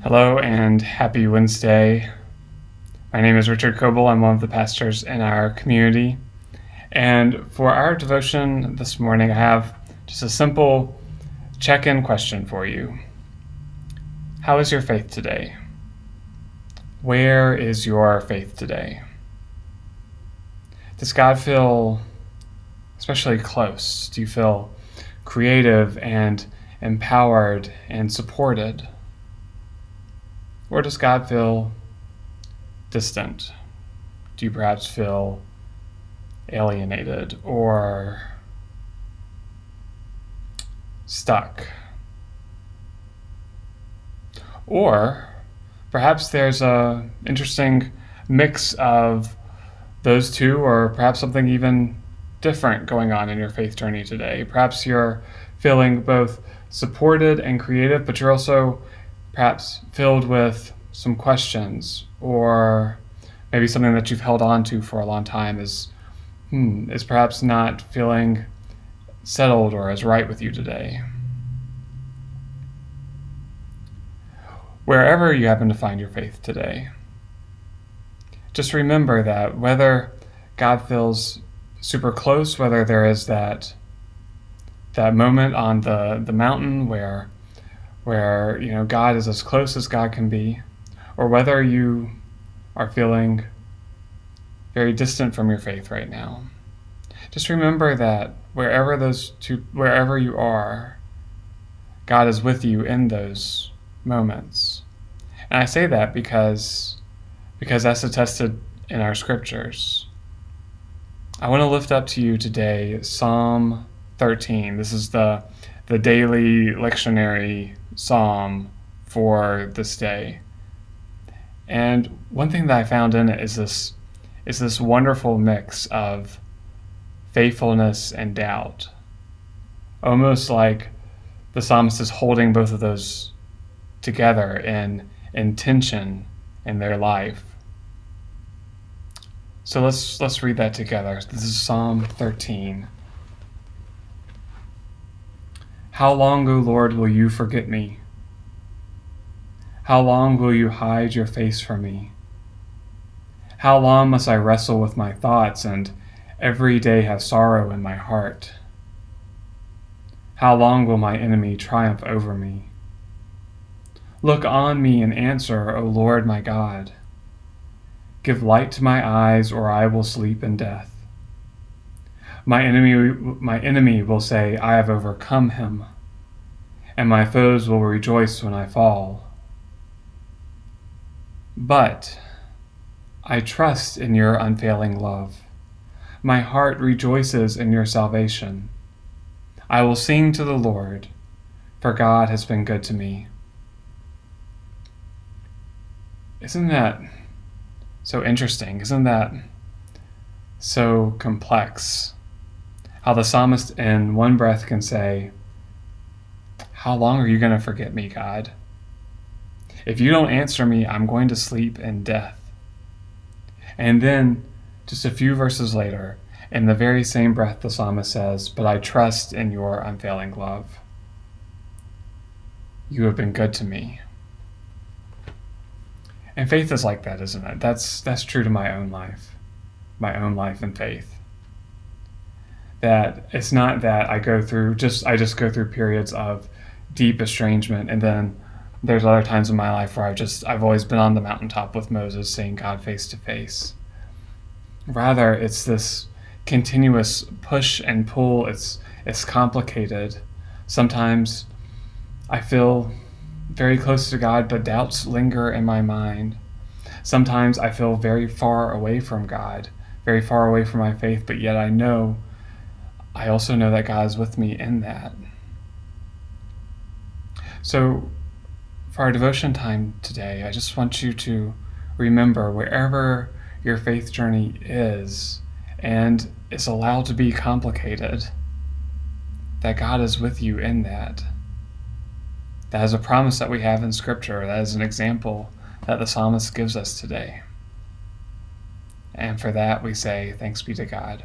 Hello and happy Wednesday. My name is Richard Coble. I'm one of the pastors in our community. And for our devotion this morning, I have just a simple check-in question for you. How is your faith today? Where is your faith today? Does God feel especially close? Do you feel creative and empowered and supported? Or does God feel distant? Do you perhaps feel alienated or stuck? Or perhaps there's an interesting mix of those two, or perhaps something even different going on in your faith journey today. Perhaps you're feeling both supported and creative, but you're also perhaps filled with some questions, or maybe something that you've held on to for a long time is perhaps not feeling settled or as right with you today. Wherever you happen to find your faith today, just remember that whether God feels super close, whether there is that moment on the mountain where God is as close as God can be, or whether you are feeling very distant from your faith right now. Just remember that wherever you are, God is with you in those moments. And I say that because that's attested in our scriptures. I want to lift up to you today Psalm 13. This is the daily lectionary psalm for this day. And one thing that I found in it is this wonderful mix of faithfulness and doubt. Almost like the psalmist is holding both of those together in tension in their life. So let's read that together. This is Psalm 13. How long, O Lord, will you forget me? How long will you hide your face from me? How long must I wrestle with my thoughts and every day have sorrow in my heart? How long will my enemy triumph over me? Look on me and answer, O Lord my God. Give light to my eyes, or I will sleep in death. My enemy will say, I have overcome him, and my foes will rejoice when I fall. But I trust in your unfailing love. My heart rejoices in your salvation. I will sing to the Lord, for God has been good to me. Isn't that so interesting? Isn't that so complex? How the psalmist in one breath can say, how long are you going to forget me, God? If you don't answer me, I'm going to sleep in death. And then, just a few verses later, in the very same breath, the psalmist says, but I trust in your unfailing love. You have been good to me. And faith is like that, isn't it? That's true to my own life and faith. That it's not that I just go through periods of deep estrangement, and then there's other times in my life where I've always been on the mountaintop with Moses, seeing God face to face. Rather, it's this continuous push and pull. It's complicated. Sometimes I feel very close to God, but doubts linger in my mind. Sometimes I feel very far away from God, very far away from my faith, but yet I also know that God is with me in that. So for our devotion time today, I just want you to remember, wherever your faith journey is and is allowed to be complicated, that God is with you in that. That is a promise that we have in Scripture. That is an example that the psalmist gives us today. And for that we say, thanks be to God.